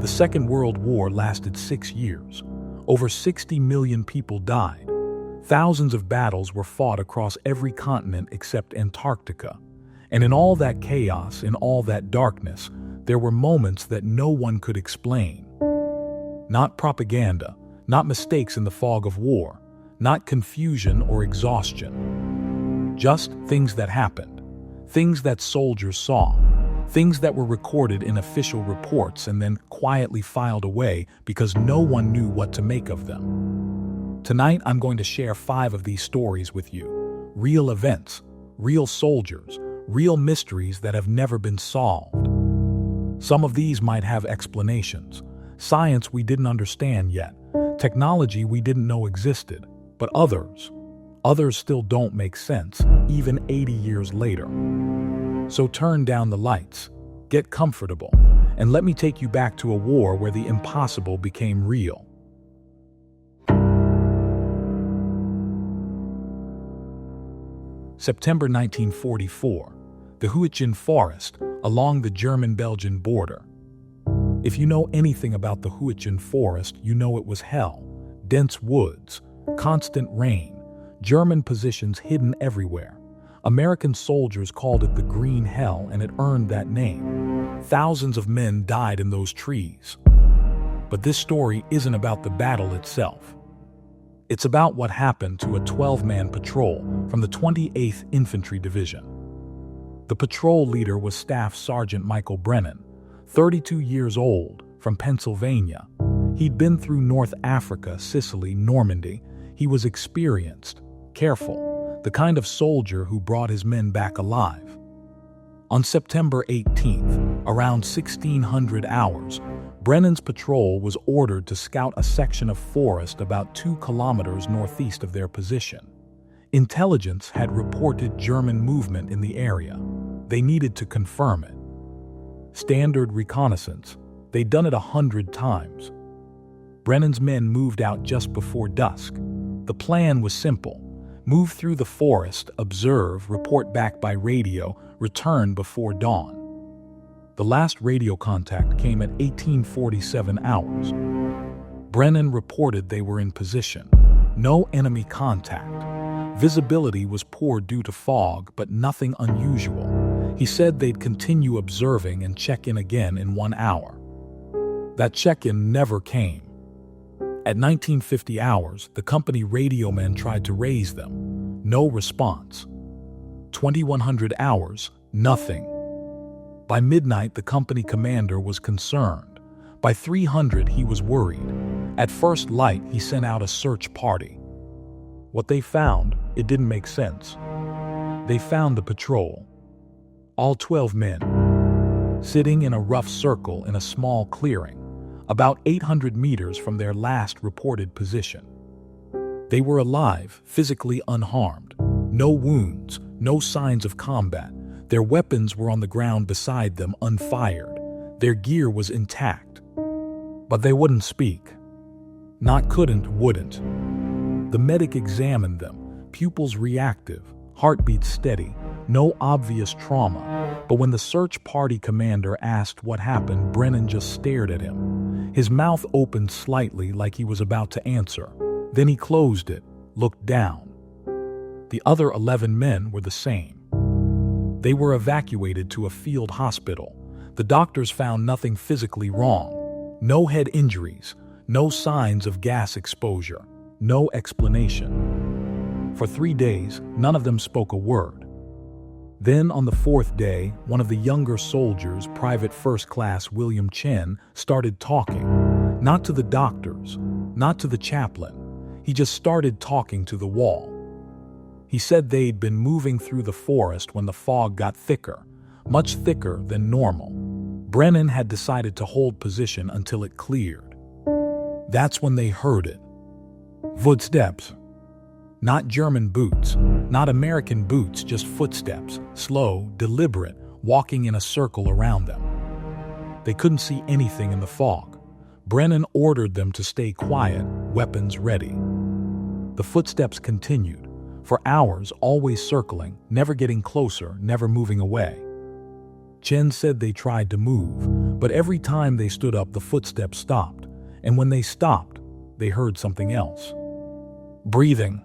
The Second World War lasted 6 years. Over 60 million people died. Thousands of battles were fought across every continent except Antarctica. And in all that chaos, in all that darkness, there were moments that no one could explain. Not propaganda, not mistakes in the fog of war, not confusion or exhaustion. Just things that happened, things that soldiers saw, things that were recorded in official reports and then quietly filed away because no one knew what to make of them. Tonight, I'm going to share 5 of these stories with you. Real events, real soldiers, real mysteries that have never been solved. Some of these might have explanations. Science we didn't understand yet. Technology we didn't know existed. But others still don't make sense, even 80 years later. So turn down the lights, get comfortable, and let me take you back to a war where the impossible became real. September 1944, the Huichin Forest, along the German-Belgian border. If you know anything about the Huichin Forest, you know it was hell. Dense woods, constant rain, German positions hidden everywhere. American soldiers called it the Green Hell, and it earned that name. Thousands of men died in those trees. But this story isn't about the battle itself. It's about what happened to a 12-man patrol from the 28th Infantry Division. The patrol leader was Staff Sergeant Michael Brennan, 32 years old, from Pennsylvania. He'd been through North Africa, Sicily, Normandy. He was experienced, careful, the kind of soldier who brought his men back alive. On September 18th, around 1600 hours, Brennan's patrol was ordered to scout a section of forest about 2 kilometers northeast of their position. Intelligence had reported German movement in the area. They needed to confirm it. Standard reconnaissance. They'd done it 100 times. Brennan's men moved out just before dusk. The plan was simple. Move through the forest, observe, report back by radio, return before dawn. The last radio contact came at 1847 hours. Brennan reported they were in position. No enemy contact. Visibility was poor due to fog, but nothing unusual. He said they'd continue observing and check in again in 1 hour. That check-in never came. At 1950 hours, the company radio men tried to raise them. No response. 2100 hours, nothing. By midnight, the company commander was concerned. By 300, he was worried. At first light, he sent out a search party. What they found, it didn't make sense. They found the patrol. All 12 men, sitting in a rough circle in a small clearing, about 800 meters from their last reported position. They were alive, physically unharmed. No wounds, no signs of combat. Their weapons were on the ground beside them, unfired. Their gear was intact. But they wouldn't speak. Not couldn't, wouldn't. The medic examined them, pupils reactive, heartbeat steady, no obvious trauma. But when the search party commander asked what happened, Brennan just stared at him. His mouth opened slightly like he was about to answer. Then he closed it, looked down. The other 11 men were the same. They were evacuated to a field hospital. The doctors found nothing physically wrong. No head injuries, no signs of gas exposure, no explanation. For 3 days, none of them spoke a word. Then, on the 4th day, one of the younger soldiers, Private First Class William Chen, started talking. Not to the doctors, not to the chaplain. He just started talking to the wall. He said they'd been moving through the forest when the fog got thicker, much thicker than normal. Brennan had decided to hold position until it cleared. That's when they heard it. Footsteps. Not German boots, not American boots, just footsteps, slow, deliberate, walking in a circle around them. They couldn't see anything in the fog. Brennan ordered them to stay quiet, weapons ready. The footsteps continued, for hours always circling, never getting closer, never moving away. Chen said they tried to move, but every time they stood up, the footsteps stopped, and when they stopped, they heard something else. Breathing.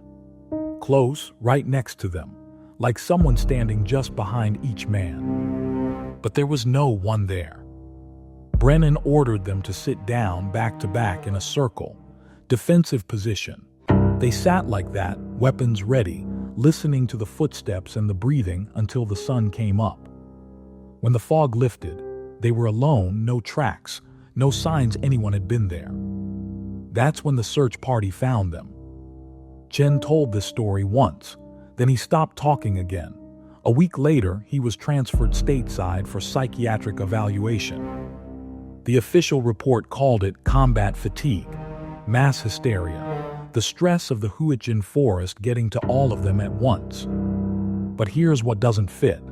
Close, right next to them, like someone standing just behind each man. But there was no one there. Brennan ordered them to sit down back to back in a circle, defensive position. They sat like that, weapons ready, listening to the footsteps and the breathing until the sun came up. When the fog lifted, they were alone, no tracks, no signs anyone had been there. That's when the search party found them. Chen told this story once, then he stopped talking again. A week later, he was transferred stateside for psychiatric evaluation. The official report called it combat fatigue, mass hysteria, the stress of the Huichin forest getting to all of them at once. But here's what doesn't fit.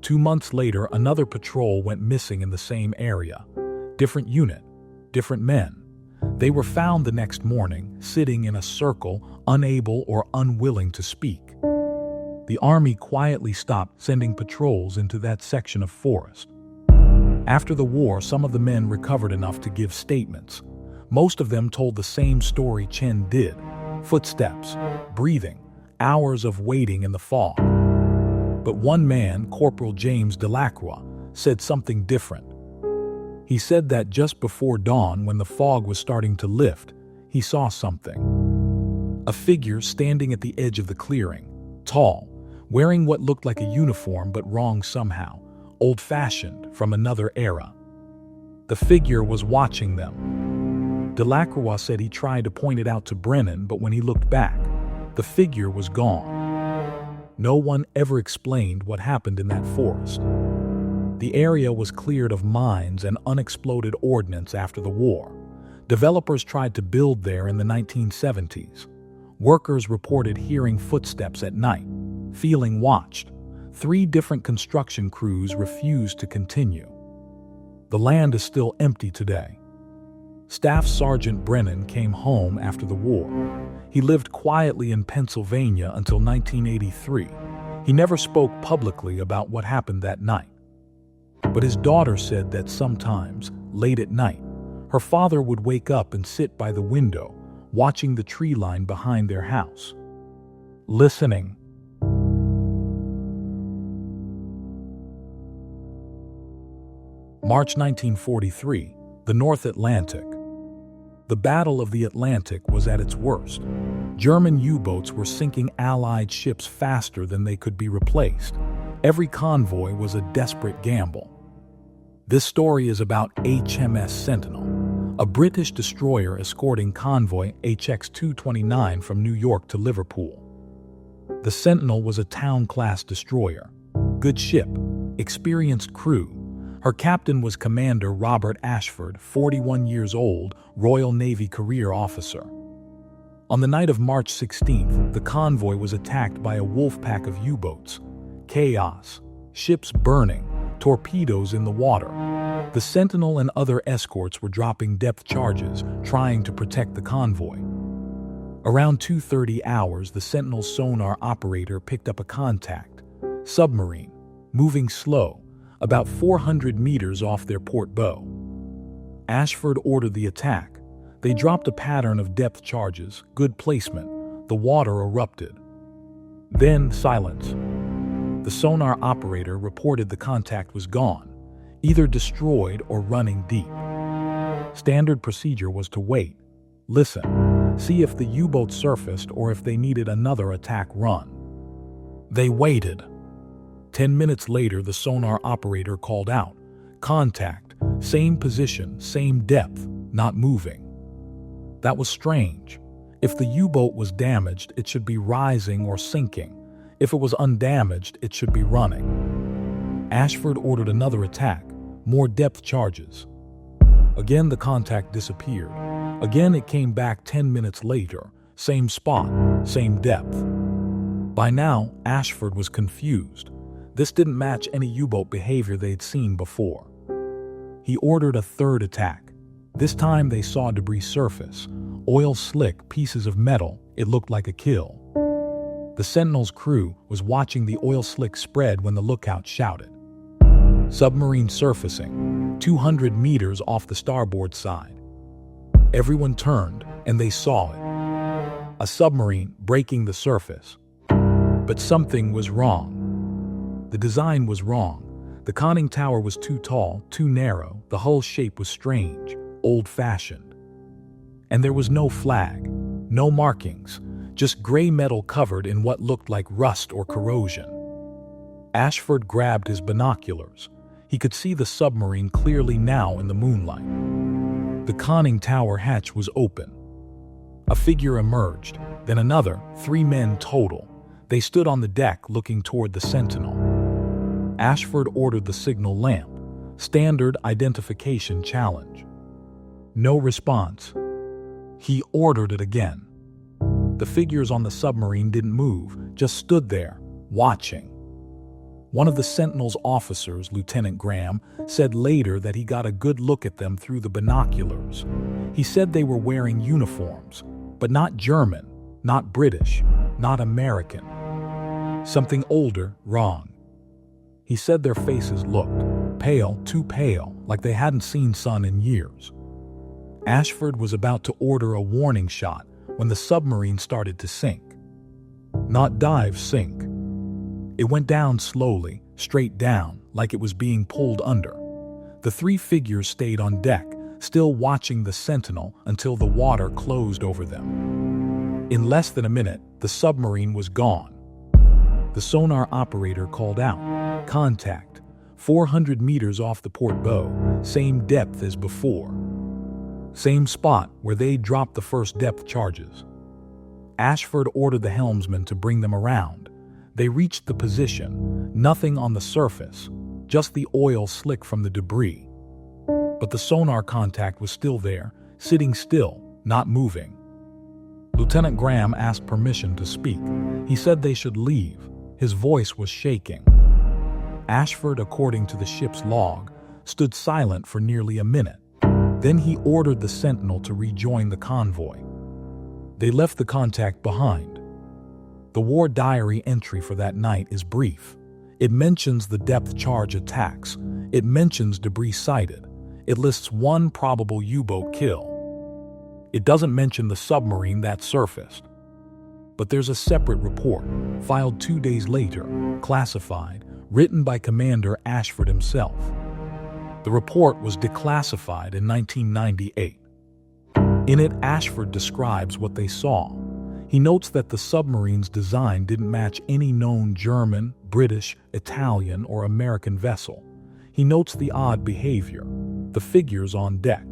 2 months later, another patrol went missing in the same area. Different unit, different men. They were found the next morning, sitting in a circle, unable or unwilling to speak. The army quietly stopped sending patrols into that section of forest. After the war, some of the men recovered enough to give statements. Most of them told the same story Chen did. Footsteps, breathing, hours of waiting in the fog. But one man, Corporal James Delacroix, said something different. He said that just before dawn, when the fog was starting to lift, he saw something. A figure standing at the edge of the clearing, tall, wearing what looked like a uniform but wrong somehow, old-fashioned, from another era. The figure was watching them. Delacroix said he tried to point it out to Brennan, but when he looked back, the figure was gone. No one ever explained what happened in that forest. The area was cleared of mines and unexploded ordnance after the war. Developers tried to build there in the 1970s. Workers reported hearing footsteps at night, feeling watched. 3 different construction crews refused to continue. The land is still empty today. Staff Sergeant Brennan came home after the war. He lived quietly in Pennsylvania until 1983. He never spoke publicly about what happened that night. But his daughter said that sometimes, late at night, her father would wake up and sit by the window, watching the tree line behind their house. Listening. March 1943, the North Atlantic. The Battle of the Atlantic was at its worst. German U-boats were sinking Allied ships faster than they could be replaced. Every convoy was a desperate gamble. This story is about HMS Sentinel, a British destroyer escorting convoy HX-229 from New York to Liverpool. The Sentinel was a town-class destroyer. Good ship, experienced crew. Her captain was Commander Robert Ashford, 41 years old, Royal Navy career officer. On the night of March 16th, the convoy was attacked by a wolf pack of U-boats. Chaos, ships burning, torpedoes in the water. The Sentinel and other escorts were dropping depth charges, trying to protect the convoy. Around 2:30 hours, the Sentinel's sonar operator picked up a contact. Submarine, moving slow, about 400 meters off their port bow. Ashford ordered the attack. They dropped a pattern of depth charges, good placement. The water erupted. Then silence. The sonar operator reported the contact was gone, either destroyed or running deep. Standard procedure was to wait, listen, see if the U-boat surfaced or if they needed another attack run. They waited. 10 minutes later, the sonar operator called out, "Contact, same position, same depth, not moving." That was strange. If the U-boat was damaged, it should be rising or sinking. If it was undamaged, it should be running. Ashford ordered another attack, more depth charges. Again, the contact disappeared. Again, it came back 10 minutes later, same spot, same depth. By now, Ashford was confused. This didn't match any U-boat behavior they'd seen before. He ordered a third attack. This time they saw debris surface, oil slick, pieces of metal. It looked like a kill. The Sentinel's crew was watching the oil slick spread when the lookout shouted, Submarine surfacing, 200 meters off the starboard side. Everyone turned, and they saw it. A submarine breaking the surface. But something was wrong. The design was wrong. The conning tower was too tall, too narrow. The hull shape was strange, old-fashioned. And there was no flag, no markings, just gray metal covered in what looked like rust or corrosion. Ashford grabbed his binoculars. He could see the submarine clearly now in the moonlight. The conning tower hatch was open. A figure emerged, then another, 3 men total. They stood on the deck looking toward the sentinel. Ashford ordered the signal lamp, standard identification challenge. No response. He ordered it again. The figures on the submarine didn't move, just stood there, watching. One of the Sentinel's officers, Lieutenant Graham, said later that he got a good look at them through the binoculars. He said they were wearing uniforms, but not German, not British, not American. Something older, wrong. He said their faces looked pale, too pale, like they hadn't seen sun in years. Ashford was about to order a warning shot when the submarine started to sink. Not dive, sink. It went down slowly, straight down, like it was being pulled under. The 3 figures stayed on deck, still watching the Sentinel until the water closed over them. In less than a minute, the submarine was gone. The sonar operator called out, "Contact, 400 meters off the port bow, same depth as before." Same spot where they dropped the first depth charges. Ashford ordered the helmsman to bring them around. They reached the position, nothing on the surface, just the oil slick from the debris. But the sonar contact was still there, sitting still, not moving. Lieutenant Graham asked permission to speak. He said they should leave. His voice was shaking. Ashford, according to the ship's log, stood silent for nearly a minute. Then he ordered the Sentinel to rejoin the convoy. They left the contact behind. The war diary entry for that night is brief. It mentions the depth charge attacks. It mentions debris sighted. It lists 1 probable U-boat kill. It doesn't mention the submarine that surfaced. But there's a separate report, filed 2 days later, classified, written by Commander Ashford himself. The report was declassified in 1998. In it, Ashford describes what they saw. He notes that the submarine's design didn't match any known German, British, Italian, or American vessel. He notes the odd behavior, the figures on deck.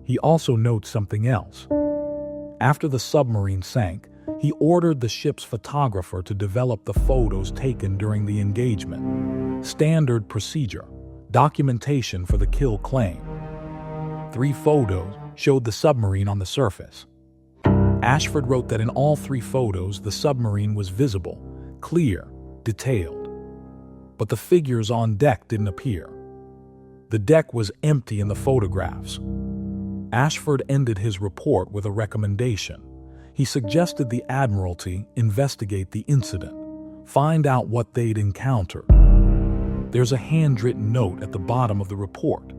He also notes something else. After the submarine sank, he ordered the ship's photographer to develop the photos taken during the engagement. Standard procedure, documentation for the kill claim. 3 photos showed the submarine on the surface. Ashford wrote that in all 3 photos, the submarine was visible, clear, detailed. But the figures on deck didn't appear. The deck was empty in the photographs. Ashford ended his report with a recommendation. He suggested the Admiralty investigate the incident, find out what they'd encountered. There's a handwritten note at the bottom of the report,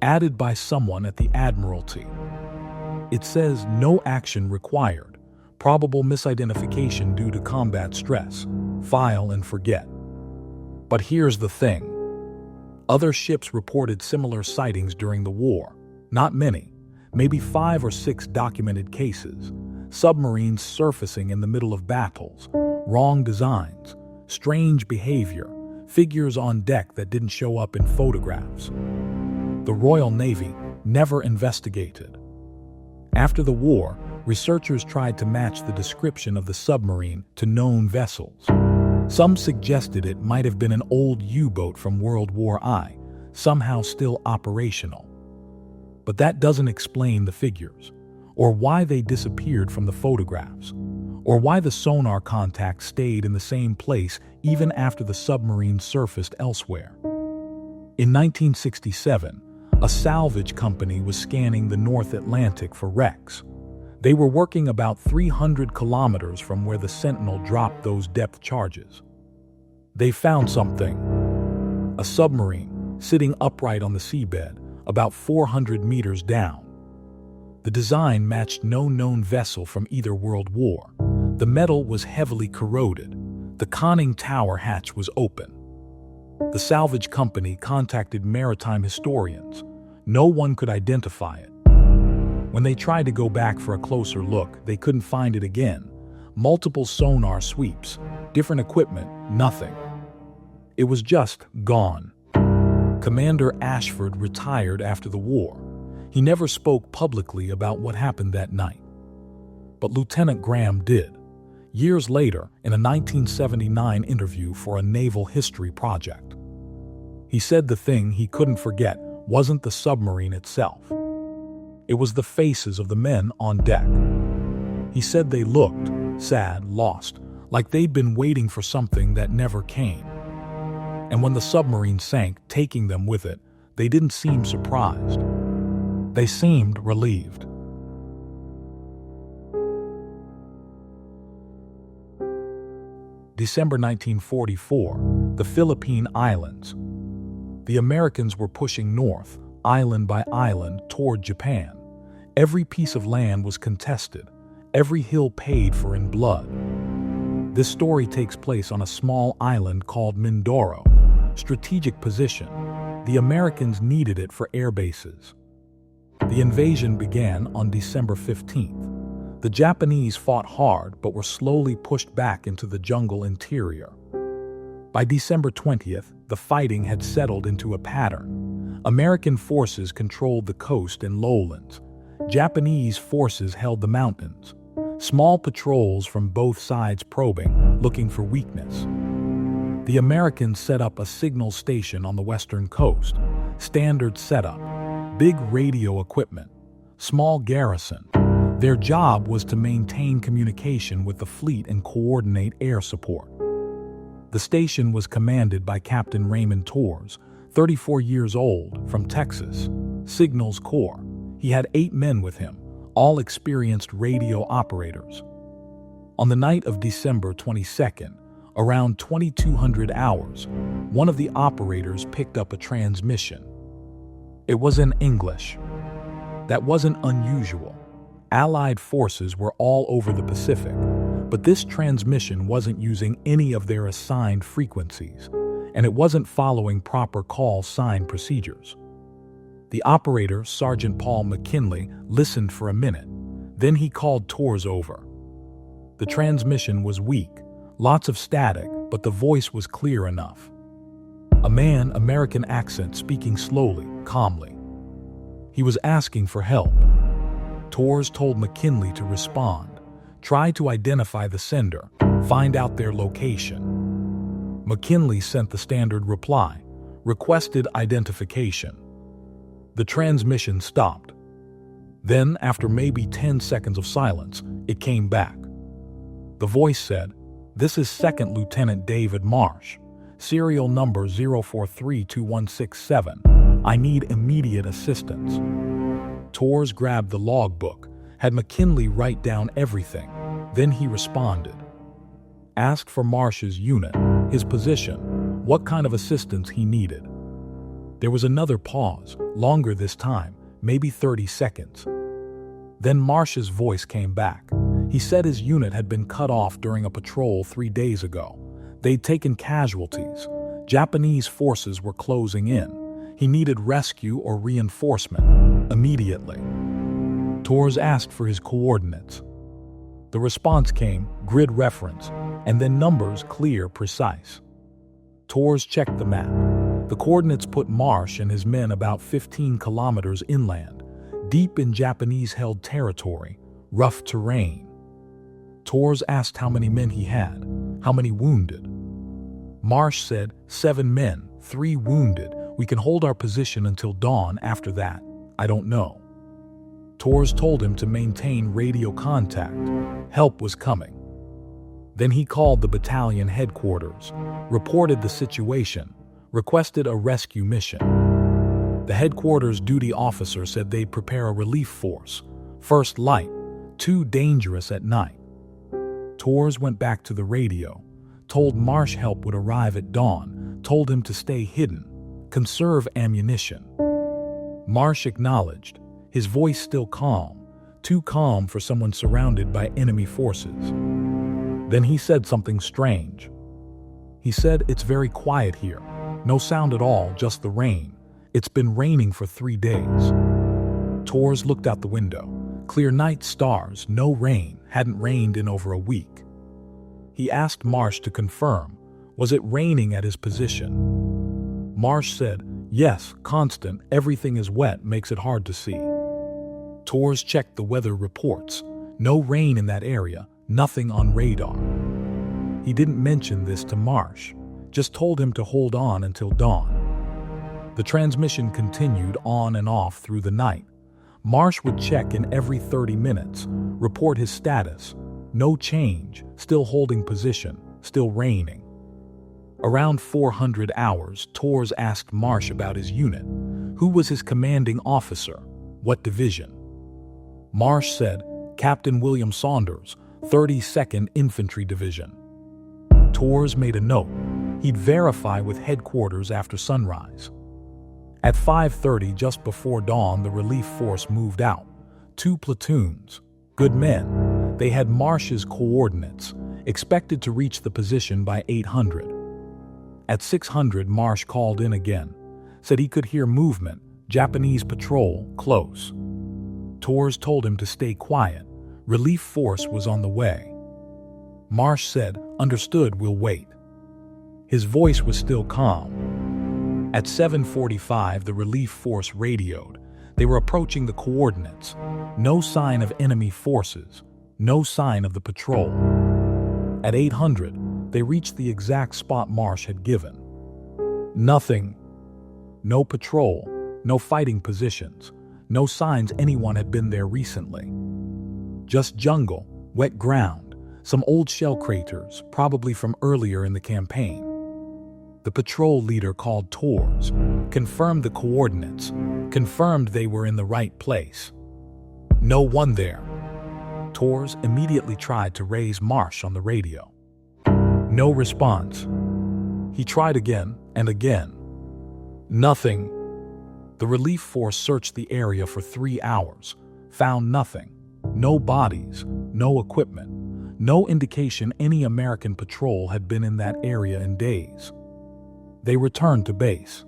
added by someone at the Admiralty. It says, "No action required. Probable misidentification due to combat stress. File and forget." But here's the thing. Other ships reported similar sightings during the war. Not many, maybe 5 or 6 documented cases. Submarines surfacing in the middle of battles, wrong designs, strange behavior, figures on deck that didn't show up in photographs. The Royal Navy never investigated. After the war, researchers tried to match the description of the submarine to known vessels. Some suggested it might have been an old U-boat from World War I, somehow still operational. But that doesn't explain the figures, or why they disappeared from the photographs, or why the sonar contact stayed in the same place even after the submarine surfaced elsewhere. In 1967, a salvage company was scanning the North Atlantic for wrecks. They were working about 300 kilometers from where the Sentinel dropped those depth charges. They found something. a submarine sitting upright on the seabed, about 400 meters down. The design matched no known vessel from either World War. The metal was heavily corroded. The conning tower hatch was open. The salvage company contacted maritime historians. No one could identify it. When they tried to go back for a closer look, they couldn't find it again. Multiple sonar sweeps, different equipment, nothing. It was just gone. Commander Ashford retired after the war. He never spoke publicly about what happened that night. But Lieutenant Graham did, years later in a 1979 interview for a naval history project. He said the thing he couldn't forget wasn't the submarine itself. It was the faces of the men on deck. He said they looked sad, lost, like they'd been waiting for something that never came. And when the submarine sank, taking them with it, they didn't seem surprised. They seemed relieved. December 1944, the Philippine Islands. The Americans were pushing north, island by island, toward Japan. Every piece of land was contested, every hill paid for in blood. This story takes place on a small island called Mindoro. Strategic position. The Americans needed it for air bases. The invasion began on December 15th. The Japanese fought hard but were slowly pushed back into the jungle interior. By December 20th, the fighting had settled into a pattern. American forces controlled the coast and lowlands. Japanese forces held the mountains. Small patrols from both sides probing, looking for weakness. The Americans set up a signal station on the western coast. Standard setup, big radio equipment, small garrison. Their job was to maintain communication with the fleet and coordinate air support. The station was commanded by Captain Raymond Torres, 34 years old, from Texas, Signals Corps. He had 8 men with him, all experienced radio operators. On the night of December 22nd, around 2200 hours, one of the operators picked up a transmission. It was in English. That wasn't unusual. Allied forces were all over the Pacific, but this transmission wasn't using any of their assigned frequencies, and it wasn't following proper call sign procedures. The operator, Sergeant Paul McKinley, listened for a minute. Then he called Torres over. The transmission was weak, lots of static, but the voice was clear enough. A man, American accent, speaking slowly, calmly. He was asking for help. Torres told McKinley to respond, try to identify the sender, find out their location. McKinley sent the standard reply, requested identification. The transmission stopped. Then, after maybe 10 seconds of silence, it came back. The voice said, "This is Second Lieutenant David Marsh, serial number 0432167. I need immediate assistance." Torres grabbed the logbook, had McKinley write down everything. Then he responded. Asked for Marsh's unit, his position, what kind of assistance he needed. There was another pause, longer this time, maybe 30 seconds. Then Marsh's voice came back. He said his unit had been cut off during a patrol 3 days ago. They'd taken casualties. Japanese forces were closing in. He needed rescue or reinforcement, immediately. Torres asked for his coordinates. The response came, grid reference, and then numbers clear, precise. Torres checked the map. The coordinates put Marsh and his men about 15 kilometers inland, deep in Japanese-held territory, rough terrain. Torres asked how many men he had, how many wounded. Marsh said, 7 men, 3 wounded. We can hold our position until dawn. After that, I don't know. Torres told him to maintain radio contact. Help was coming. Then he called the battalion headquarters, reported the situation, requested a rescue mission. The headquarters duty officer said they'd prepare a relief force. First light, too dangerous at night. Torres went back to the radio, told Marsh help would arrive at dawn, told him to stay hidden. conserve ammunition. Marsh acknowledged, his voice still calm, too calm for someone surrounded by enemy forces. Then he said something strange. He said, "It's very quiet here. No sound at all, just the rain. It's been raining for 3 days." Tors looked out the window. Clear night, stars, no rain, hadn't rained in over a week. He asked Marsh to confirm, was it raining at his position? Marsh said, "Yes, constant, everything is wet, makes it hard to see." Tors checked the weather reports. No rain in that area, nothing on radar. He didn't mention this to Marsh, just told him to hold on until dawn. The transmission continued on and off through the night. Marsh would check in every 30 minutes, report his status. No change, still holding position, still raining. Around 400 hours, Tors asked Marsh about his unit. Who was his commanding officer? What division? Marsh said, Captain William Saunders, 32nd Infantry Division. Tors made a note. He'd verify with headquarters after sunrise. At 5:30, just before dawn, the relief force moved out. 2 platoons. Good men. They had Marsh's coordinates, expected to reach the position by 800. At 600, Marsh called in again, said he could hear movement, Japanese patrol, close. Tors told him to stay quiet. Relief force was on the way. Marsh said, "Understood, we'll wait." His voice was still calm. At 7:45, the relief force radioed. They were approaching the coordinates. No sign of enemy forces. No sign of the patrol. At 800, they reached the exact spot Marsh had given. Nothing. No patrol. No fighting positions. No signs anyone had been there recently. Just jungle, wet ground, some old shell craters, probably from earlier in the campaign. The patrol leader called Tors, confirmed the coordinates, confirmed they were in the right place. No one there. Tors immediately tried to raise Marsh on the radio. No response. He tried again and again. Nothing. The relief force searched the area for 3 hours, found nothing. No bodies, no equipment, no indication any American patrol had been in that area in days. They returned to base.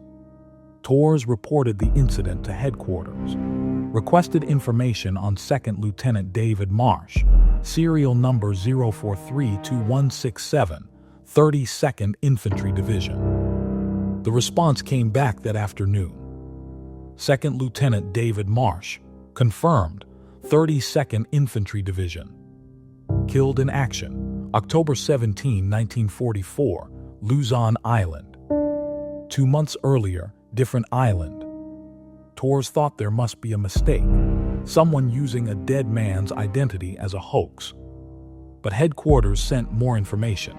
Tors reported the incident to headquarters, requested information on 2nd Lieutenant David Marsh, serial number 0432167, 32nd Infantry Division. The response came back that afternoon. 2nd Lieutenant David Marsh, confirmed, 32nd Infantry Division. Killed in action, October 17, 1944, Luzon Island. 2 months earlier, different island. Tors thought there must be a mistake, someone using a dead man's identity as a hoax. But headquarters sent more information.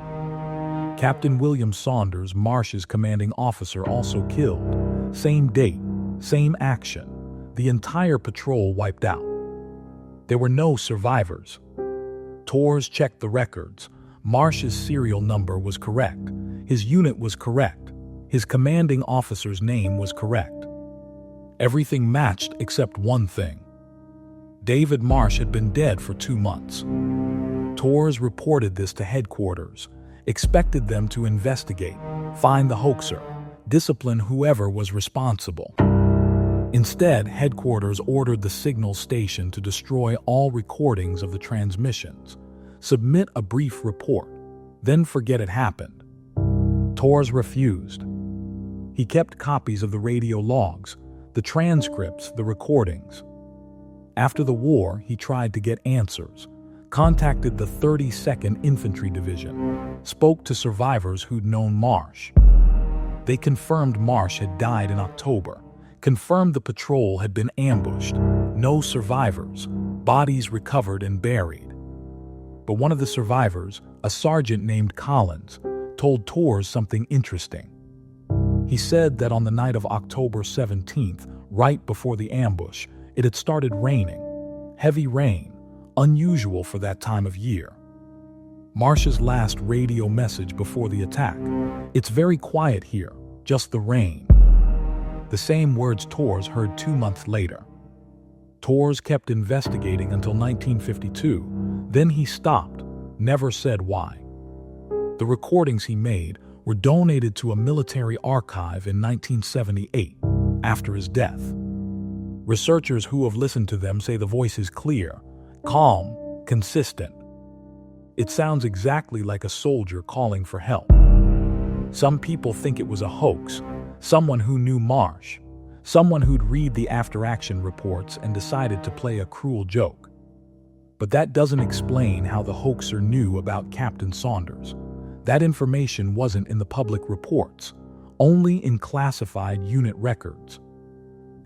Captain William Saunders, Marsh's commanding officer, also killed. Same date, same action. The entire patrol wiped out. There were no survivors. Tors checked the records. Marsh's serial number was correct. His unit was correct. His commanding officer's name was correct. Everything matched except one thing. David Marsh had been dead for 2 months. Tors reported this to headquarters, expected them to investigate, find the hoaxer, discipline whoever was responsible. Instead, headquarters ordered the signal station to destroy all recordings of the transmissions, submit a brief report, then forget it happened. Tors refused. He kept copies of the radio logs, the transcripts, the recordings. After the war, he tried to get answers, contacted the 32nd Infantry Division, spoke to survivors who'd known Marsh. They confirmed Marsh had died in October, confirmed the patrol had been ambushed, no survivors, bodies recovered and buried. But one of the survivors, a sergeant named Collins, told Tors something interesting. He said that on the night of October 17th, right before the ambush, it had started raining. Heavy rain, unusual for that time of year. Marsh's last radio message before the attack: "It's very quiet here, just the rain." the same words Torres heard 2 months later. Torres kept investigating until 1952, then he stopped, never said why. The recordings he made were donated to a military archive in 1978, after his death. Researchers who have listened to them say the voice is clear, calm, consistent. It sounds exactly like a soldier calling for help. Some people think it was a hoax, someone who knew Marsh, someone who'd read the after-action reports and decided to play a cruel joke. But that doesn't explain how the hoaxer knew about Captain Saunders. That information wasn't in the public reports, only in classified unit records.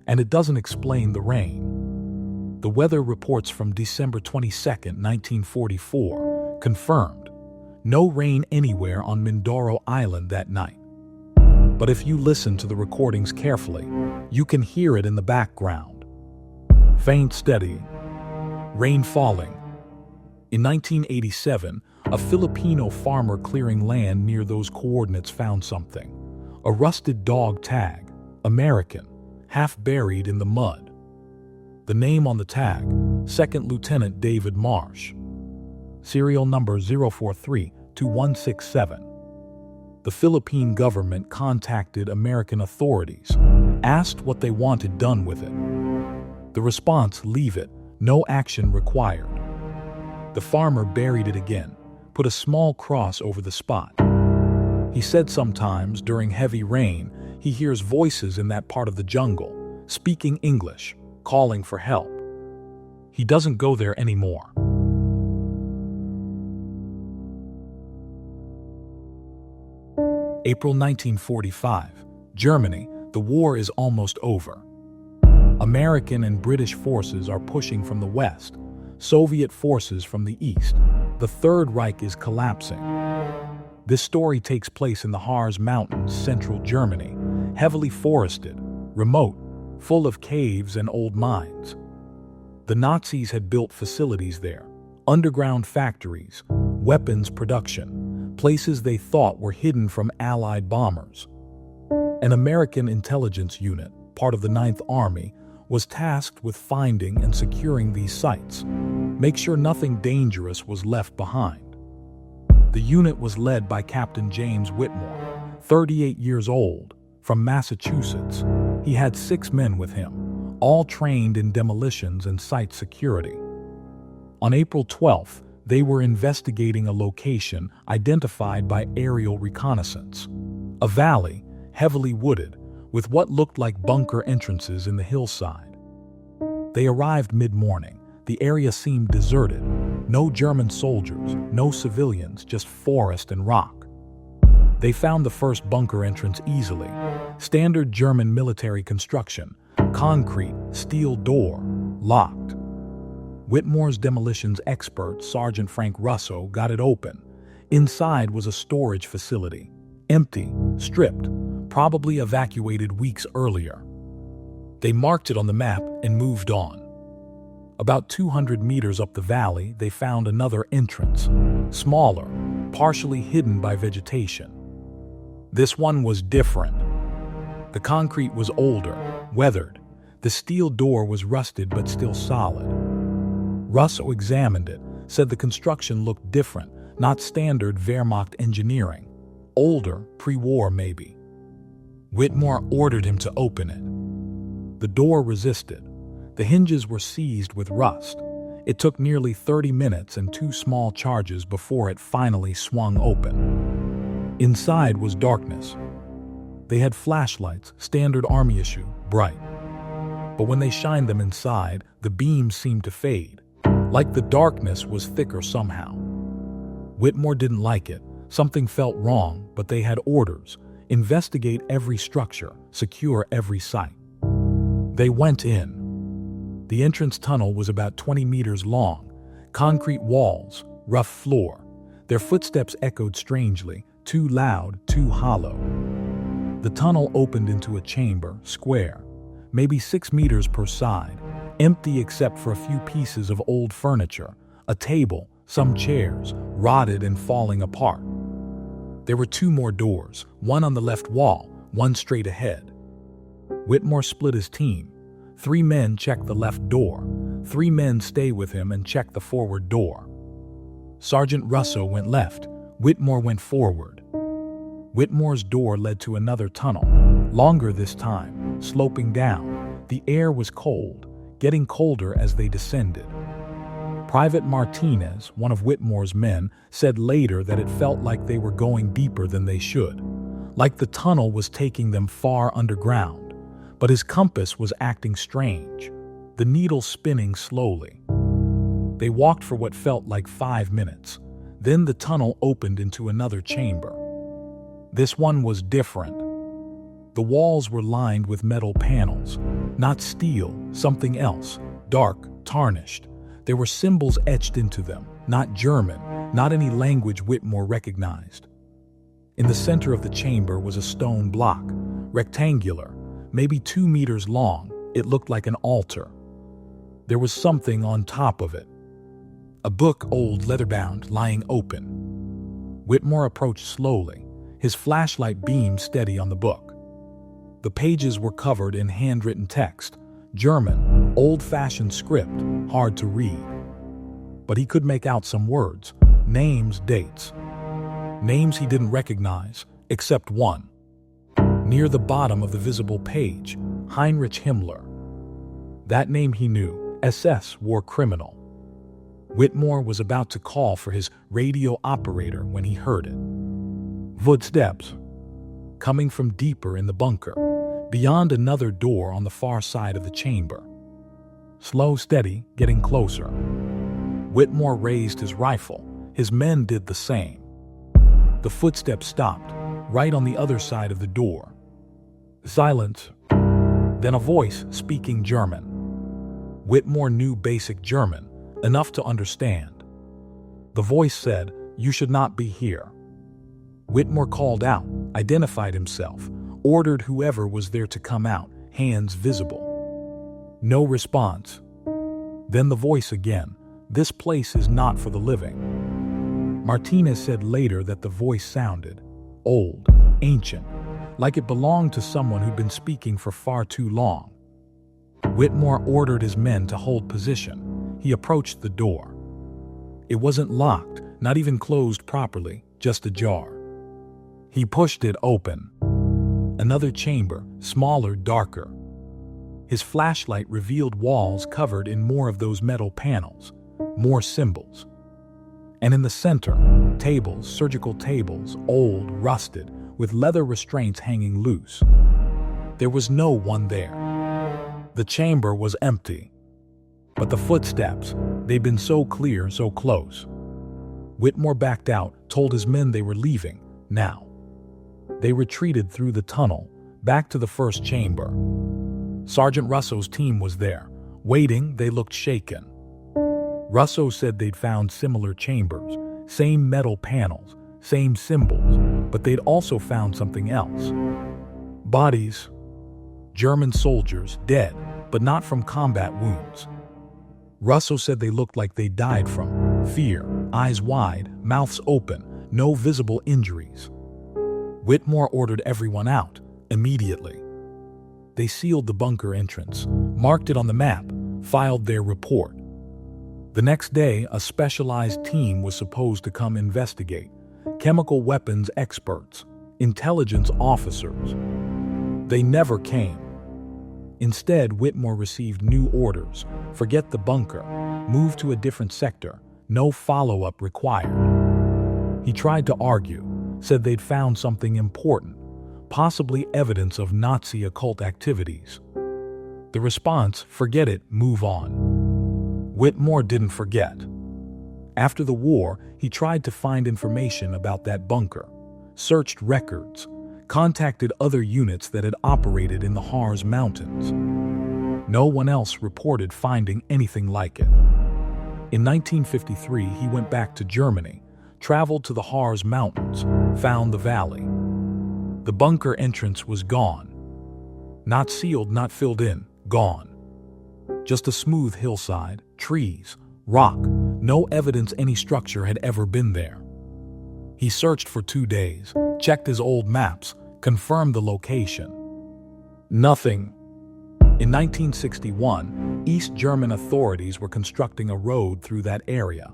And it doesn't explain the rain. The weather reports from December 22, 1944, confirmed no rain anywhere on Mindoro Island that night. But if you listen to the recordings carefully, you can hear it in the background. Faint, steady, rain falling. In 1987, a Filipino farmer clearing land near those coordinates found something. A rusted dog tag, American, half buried in the mud. The name on the tag, Second Lieutenant David Marsh. Serial number 043-2167. The Philippine government contacted American authorities, asked what they wanted done with it. The response, leave it, no action required. The farmer buried it again, put a small cross over the spot. He said sometimes during heavy rain, he hears voices in that part of the jungle, speaking English, calling for help. He doesn't go there anymore. April 1945, Germany, the war is almost over. American and British forces are pushing from the west, Soviet forces from the east. The Third Reich is collapsing. This story takes place in the Harz Mountains, central Germany, heavily forested, remote, full of caves and old mines. The Nazis had built facilities there, underground factories, weapons production, places they thought were hidden from Allied bombers. An American intelligence unit, part of the 9th Army, was tasked with finding and securing these sites, make sure nothing dangerous was left behind. The unit was led by Captain James Whitmore, 38 years old, from Massachusetts. He had 6 men with him, all trained in demolitions and site security. On April 12th, they were investigating a location identified by aerial reconnaissance. A valley, heavily wooded, with what looked like bunker entrances in the hillside. They arrived mid-morning. The area seemed deserted. No German soldiers, no civilians, just forest and rock. They found the first bunker entrance easily. Standard German military construction, concrete, steel door, locked. Whitmore's demolitions expert, Sergeant Frank Russo, got it open. Inside was a storage facility, empty, stripped, probably evacuated weeks earlier. They marked it on the map and moved on. About 200 meters up the valley, they found another entrance, smaller, partially hidden by vegetation. This one was different. The concrete was older, weathered. The steel door was rusted but still solid. Russo examined it, said the construction looked different, not standard Wehrmacht engineering. Older, pre-war maybe. Whitmore ordered him to open it. The door resisted. The hinges were seized with rust. It took nearly 30 minutes and 2 small charges before it finally swung open. Inside was darkness. They had flashlights, standard army issue, bright. But when they shined them inside, the beams seemed to fade. Like the darkness was thicker somehow. Whitmore didn't like it. Something felt wrong, but they had orders. Investigate every structure, secure every site. They went in. The entrance tunnel was about 20 meters long. Concrete walls, rough floor. Their footsteps echoed strangely, too loud, too hollow. The tunnel opened into a chamber, square, maybe 6 meters per side. Empty except for a few pieces of old furniture, a table, some chairs, rotted and falling apart. There were 2 more doors, one on the left wall, one straight ahead. Whitmore split his team. 3 men check the left door. 3 men stay with him and check the forward door. Sergeant Russo went left. Whitmore went forward. Whitmore's door led to another tunnel, longer this time, sloping down. The air was cold, getting colder as they descended. Private Martinez, one of Whitmore's men, said later that it felt like they were going deeper than they should, like the tunnel was taking them far underground, but his compass was acting strange, the needle spinning slowly. They walked for what felt like 5 minutes. Then the tunnel opened into another chamber. This one was different. The walls were lined with metal panels, not steel, something else, dark, tarnished. There were symbols etched into them, not German, not any language Whitmore recognized. In the center of the chamber was a stone block, rectangular, maybe 2 meters long. It looked like an altar. There was something on top of it. A book, old, leather-bound, lying open. Whitmore approached slowly, his flashlight beamed steady on the book. The pages were covered in handwritten text, German, old-fashioned script, hard to read. But he could make out some words, names, dates. Names he didn't recognize, except one. Near the bottom of the visible page, Heinrich Himmler. That name he knew, SS war criminal. Whitmore was about to call for his radio operator when he heard it. Footsteps, coming from deeper in the bunker, beyond another door on the far side of the chamber. Slow, steady, getting closer. Whitmore raised his rifle. His men did the same. The footsteps stopped, right on the other side of the door. Silence. Then a voice speaking German. Whitmore knew basic German, enough to understand. The voice said, "You should not be here." Whitmore called out, identified himself, ordered whoever was there to come out, hands visible. No response. Then the voice again, "This place is not for the living." Martinez said later that the voice sounded old, ancient, like it belonged to someone who'd been speaking for far too long. Whitmore ordered his men to hold position. He approached the door. It wasn't locked, not even closed properly, just ajar. He pushed it open. Another chamber, smaller, darker. His flashlight revealed walls covered in more of those metal panels, more symbols. And in the center, tables, surgical tables, old, rusted, with leather restraints hanging loose. There was no one there. The chamber was empty. But the footsteps, they'd been so clear, so close. Whitmore backed out, told his men they were leaving, now. They retreated through the tunnel, back to the first chamber. Sergeant Russo's team was there. Waiting, they looked shaken. Russo said they'd found similar chambers, same metal panels, same symbols, but they'd also found something else. Bodies. German soldiers, dead, but not from combat wounds. Russo said they looked like they died from fear, eyes wide, mouths open, no visible injuries. Whitmore ordered everyone out, immediately. They sealed the bunker entrance, marked it on the map, filed their report. The next day, a specialized team was supposed to come investigate. Chemical weapons experts, intelligence officers. They never came. Instead, Whitmore received new orders. Forget the bunker. Move to a different sector. No follow-up required. He tried to argue, said they'd found something important, possibly evidence of Nazi occult activities. The response, forget it, move on. Whitmore didn't forget. After the war, he tried to find information about that bunker, searched records, contacted other units that had operated in the Harz Mountains. No one else reported finding anything like it. In 1953, he went back to Germany, traveled to the Harz Mountains, found the valley. The bunker entrance was gone. Not sealed, not filled in, gone. Just a smooth hillside, trees, rock, no evidence any structure had ever been there. He searched for 2 days, checked his old maps, confirmed the location. Nothing. In 1961, East German authorities were constructing a road through that area.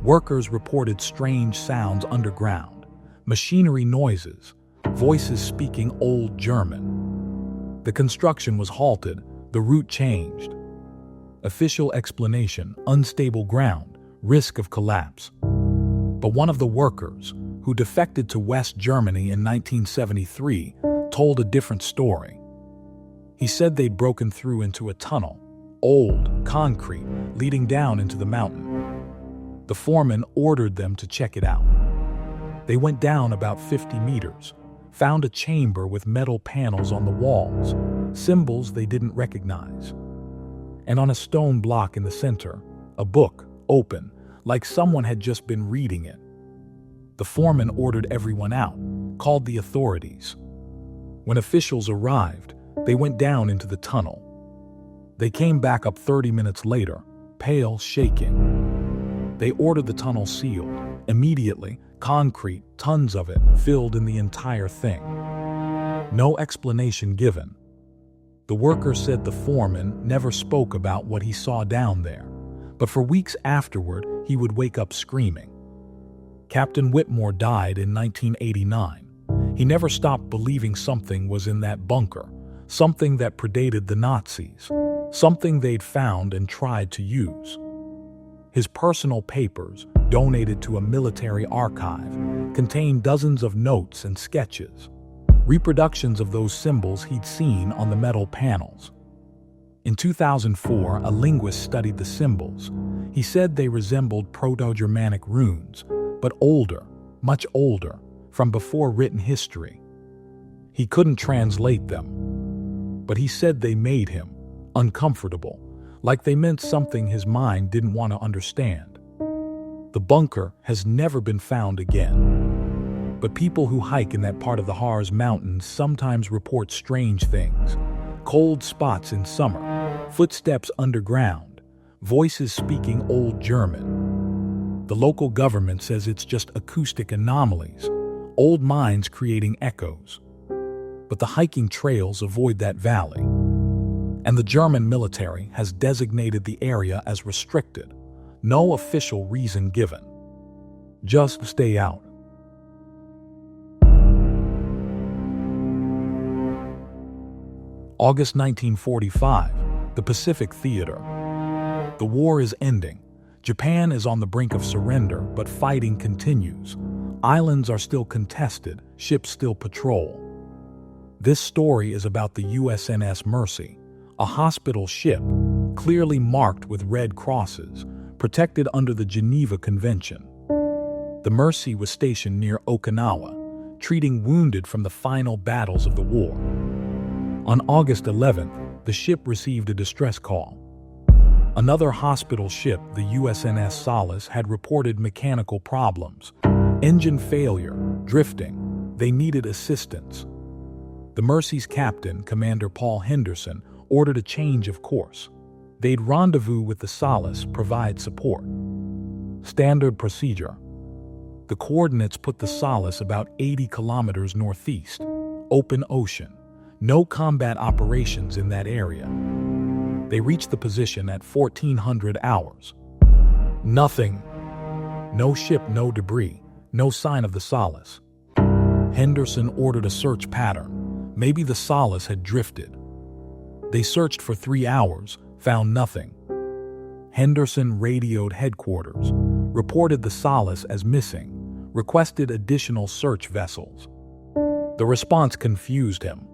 Workers reported strange sounds underground, machinery noises, voices speaking Old German. The construction was halted, the route changed. Official explanation: unstable ground, risk of collapse. But one of the workers, who defected to West Germany in 1973, told a different story. He said they'd broken through into a tunnel, old, concrete, leading down into the mountain. The foreman ordered them to check it out. They went down about 50 meters, found a chamber with metal panels on the walls, symbols they didn't recognize. And on a stone block in the center, a book, open, like someone had just been reading it. The foreman ordered everyone out, called the authorities. When officials arrived, they went down into the tunnel. They came back up 30 minutes later, pale, shaking. They ordered the tunnel sealed. Immediately, concrete, tons of it, filled in the entire thing. No explanation given. The worker said the foreman never spoke about what he saw down there, but for weeks afterward, he would wake up screaming. Captain Whitmore died in 1989. He never stopped believing something was in that bunker, something that predated the Nazis, something they'd found and tried to use. His personal papers, donated to a military archive, contained dozens of notes and sketches, reproductions of those symbols he'd seen on the metal panels. In 2004, a linguist studied the symbols. He said they resembled Proto-Germanic runes, but older, much older, from before written history. He couldn't translate them, but he said they made him uncomfortable, like they meant something his mind didn't want to understand. The bunker has never been found again, but people who hike in that part of the Harz Mountains sometimes report strange things: cold spots in summer, footsteps underground, voices speaking Old German. The local government says it's just acoustic anomalies, old mines creating echoes. But the hiking trails avoid that valley, and the German military has designated the area as restricted. No official reason given. Just stay out. August 1945, the Pacific Theater. The war is ending. Japan is on the brink of surrender, but fighting continues. Islands are still contested, ships still patrol. This story is about the USNS Mercy, a hospital ship, clearly marked with red crosses, protected under the Geneva Convention. The Mercy was stationed near Okinawa, treating wounded from the final battles of the war. On August 11th, the ship received a distress call. Another hospital ship, the USNS Solace, had reported mechanical problems, engine failure, drifting. They needed assistance. The Mercy's captain, Commander Paul Henderson, ordered a change of course. They'd rendezvous with the Solace, provide support. Standard procedure. The coordinates put the Solace about 80 kilometers northeast. Open ocean. No combat operations in that area. They reached the position at 1400 hours. Nothing. No ship, no debris, no sign of the Solace. Henderson ordered a search pattern. Maybe the Solace had drifted. They searched for 3 hours, found nothing. Henderson radioed headquarters, reported the Solace as missing, requested additional search vessels. The response confused him.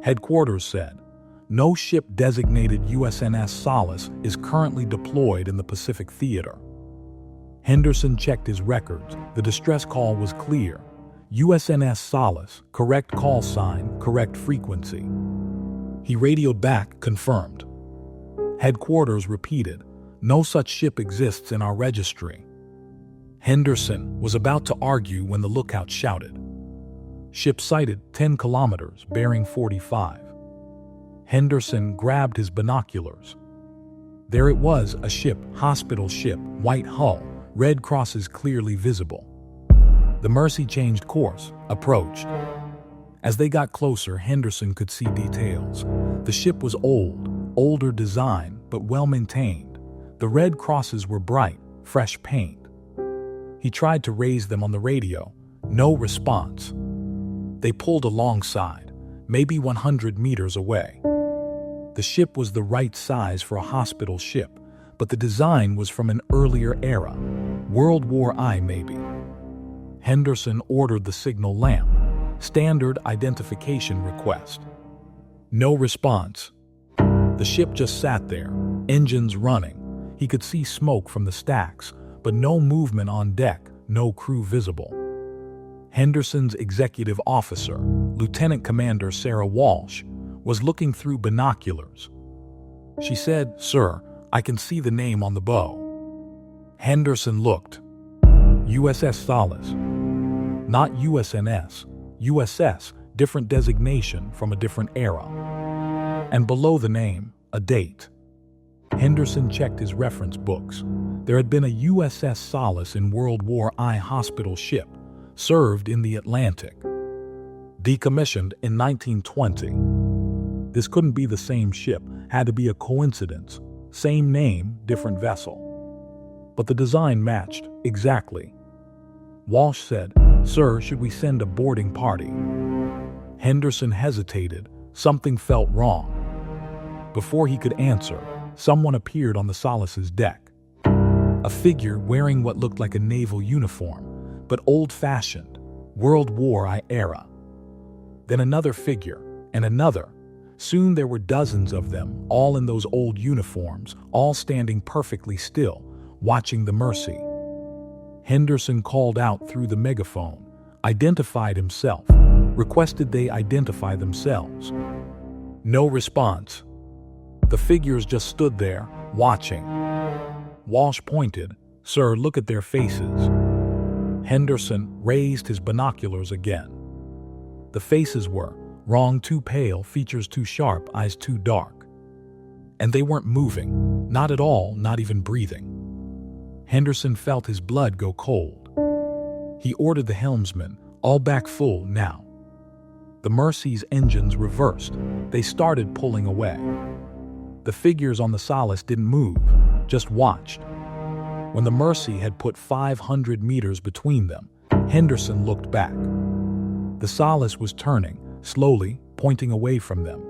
Headquarters said, no ship designated USNS Solace is currently deployed in the Pacific Theater. Henderson checked his records. The distress call was clear. USNS Solace, correct call sign, correct frequency. He radioed back, confirmed. Headquarters repeated, no such ship exists in our registry. Henderson was about to argue when the lookout shouted. Ship sighted 10 kilometers, bearing 45. Henderson grabbed his binoculars. There it was, a ship, hospital ship, white hull, red crosses clearly visible. The Mercy changed course, approached. As they got closer, Henderson could see details. The ship was old, older design, but well-maintained. The red crosses were bright, fresh paint. He tried to raise them on the radio. No response. They pulled alongside, maybe 100 meters away. The ship was the right size for a hospital ship, but the design was from an earlier era, World War I maybe. Henderson ordered the signal lamp, standard identification request. No response. The ship just sat there, engines running. He could see smoke from the stacks, but no movement on deck, no crew visible. Henderson's executive officer, Lieutenant Commander Sarah Walsh, was looking through binoculars. She said, "Sir, I can see the name on the bow." Henderson looked. USS Solace. Not USNS. USS, different designation from a different era. And below the name, a date. Henderson checked his reference books. There had been a USS Solace in World War I hospital ship, served in the Atlantic. Decommissioned in 1920. This couldn't be the same ship, had to be a coincidence. Same name, different vessel. But the design matched, exactly. Walsh said, "Sir, should we send a boarding party?" Henderson hesitated. Something felt wrong. Before he could answer, someone appeared on the Solace's deck. A figure wearing what looked like a naval uniform, but old-fashioned, World War I era. Then another figure, and another. Soon there were dozens of them, all in those old uniforms, all standing perfectly still, watching the Mercy. Henderson called out through the megaphone, identified himself, requested they identify themselves. No response. The figures just stood there, watching. Walsh pointed, "Sir, look at their faces." Henderson raised his binoculars again. The faces were wrong, too pale, features too sharp, eyes too dark. And they weren't moving, not at all, not even breathing. Henderson felt his blood go cold. He ordered the helmsman, "All back full now." The Mercy's engines reversed. They started pulling away. The figures on the Solace didn't move, just watched. When the Mercy had put 500 meters between them, Henderson looked back. The Solace was turning, slowly, pointing away from them.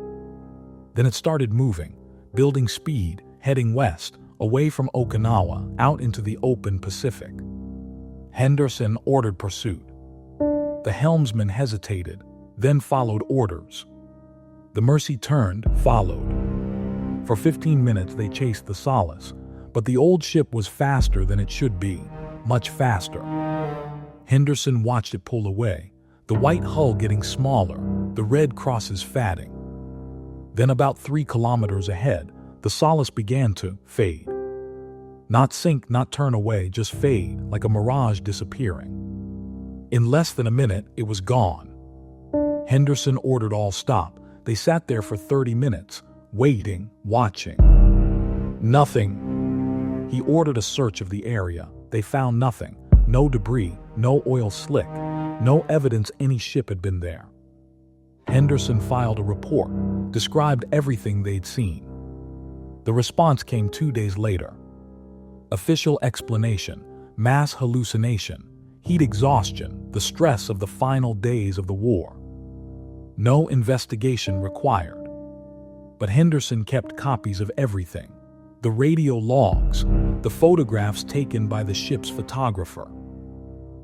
Then it started moving, building speed, heading west, away from Okinawa, out into the open Pacific. Henderson ordered pursuit. The helmsman hesitated, then followed orders. The Mercy turned, followed. For 15 minutes they chased the Solace, but the old ship was faster than it should be, much faster. Henderson watched it pull away, the white hull getting smaller, the red crosses fading. Then about 3 kilometers ahead, the Solace began to fade. Not sink, not turn away, just fade, like a mirage disappearing. In less than a minute, it was gone. Henderson ordered all stop. They sat there for 30 minutes, waiting, watching. Nothing. He ordered a search of the area. They found nothing. No debris, no oil slick, no evidence any ship had been there. Henderson filed a report, described everything they'd seen. The response came 2 days later. Official explanation: mass hallucination, heat exhaustion, the stress of the final days of the war. No investigation required. But Henderson kept copies of everything. The radio logs, the photographs taken by the ship's photographer.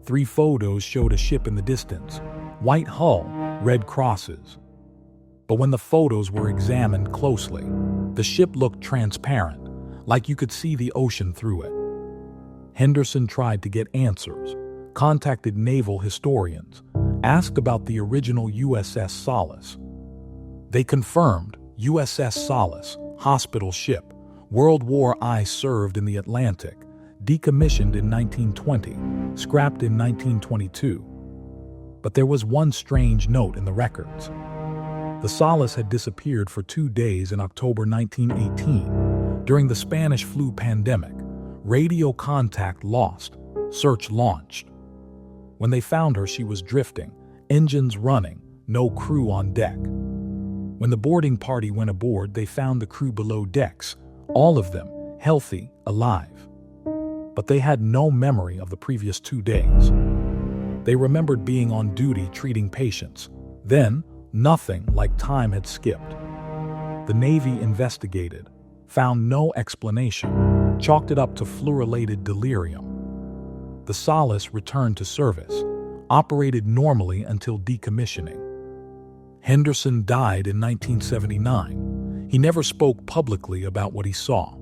3 photos showed a ship in the distance, white hull, red crosses. But when the photos were examined closely, the ship looked transparent, like you could see the ocean through it. Henderson tried to get answers, contacted naval historians, asked about the original USS Solace. They confirmed USS Solace, hospital ship, World War I, served in the Atlantic, decommissioned in 1920, scrapped in 1922. But there was one strange note in the records. The Solace had disappeared for 2 days in October 1918. During the Spanish flu pandemic, radio contact lost, search launched. When they found her, she was drifting, engines running, no crew on deck. When the boarding party went aboard, they found the crew below decks, all of them healthy, alive. But they had no memory of the previous 2 days. They remembered being on duty treating patients. Then, nothing, like time had skipped. The Navy investigated, found no explanation, chalked it up to fluoridated delirium. The Solace returned to service, operated normally until decommissioning. Henderson died in 1979. He never spoke publicly about what he saw.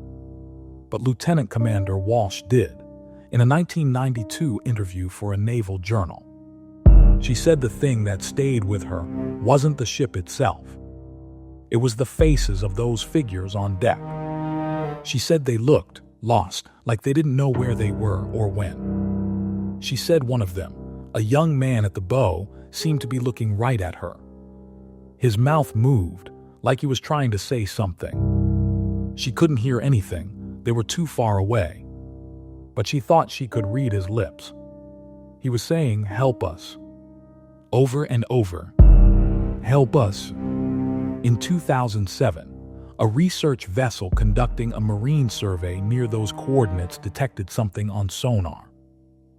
But Lieutenant Commander Walsh did, in a 1992 interview for a naval journal. She said the thing that stayed with her wasn't the ship itself. It was the faces of those figures on deck. She said they looked lost, like they didn't know where they were or when. She said one of them, a young man at the bow, seemed to be looking right at her. His mouth moved, like he was trying to say something. She couldn't hear anything, they were too far away. But she thought she could read his lips. He was saying, "Help us." Over and over. "Help us." In 2007, a research vessel conducting a marine survey near those coordinates detected something on sonar.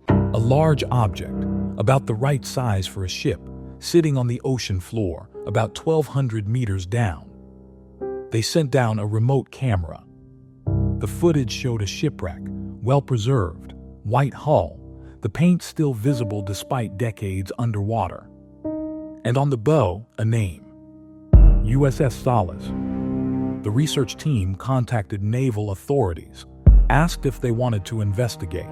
A large object, about the right size for a ship, sitting on the ocean floor, about 1,200 meters down. They sent down a remote camera. The footage showed a shipwreck, well preserved, white hull, the paint still visible despite decades underwater. And on the bow, a name. USS Solace. The research team contacted naval authorities, asked if they wanted to investigate.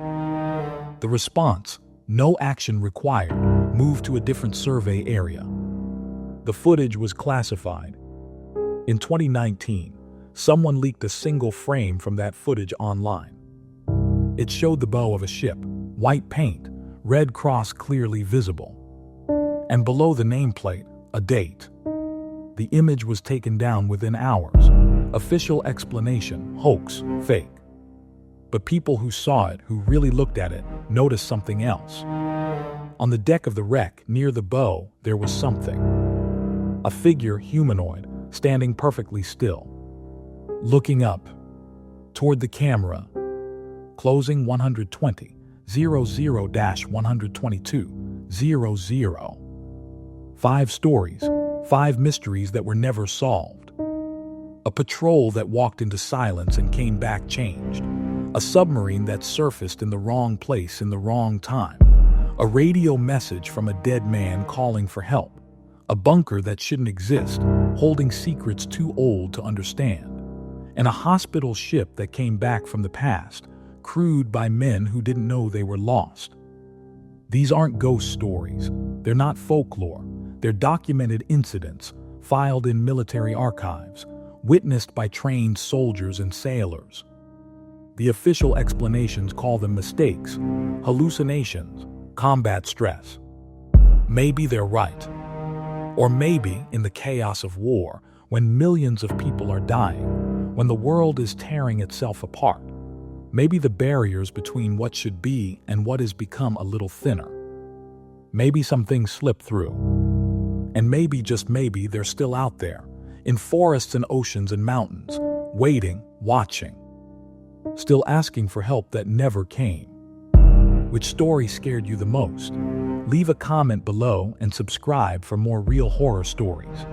The response, no action required, moved to a different survey area. The footage was classified. In 2019, someone leaked a single frame from that footage online. It showed the bow of a ship, white paint, red cross clearly visible. And below the nameplate, a date. The image was taken down within hours. Official explanation, hoax, fake. But people who saw it, who really looked at it, noticed something else. On the deck of the wreck, near the bow, there was something. A figure, humanoid, standing perfectly still. Looking up. Toward the camera. Closing 120, 00-122, 00. 5 stories, 5 mysteries that were never solved. A patrol that walked into silence and came back changed. A submarine that surfaced in the wrong place in the wrong time. A radio message from a dead man calling for help. A bunker that shouldn't exist, holding secrets too old to understand. And a hospital ship that came back from the past, crewed by men who didn't know they were lost. These aren't ghost stories. They're not folklore. They're documented incidents, filed in military archives, witnessed by trained soldiers and sailors. The official explanations call them mistakes, hallucinations, combat stress. Maybe they're right. Or maybe, in the chaos of war, when millions of people are dying, when the world is tearing itself apart, maybe the barriers between what should be and what has become a little thinner. Maybe some things slip through. And maybe, just maybe, they're still out there, in forests and oceans and mountains, waiting, watching. Still asking for help that never came. Which story scared you the most? Leave a comment below and subscribe for more real horror stories.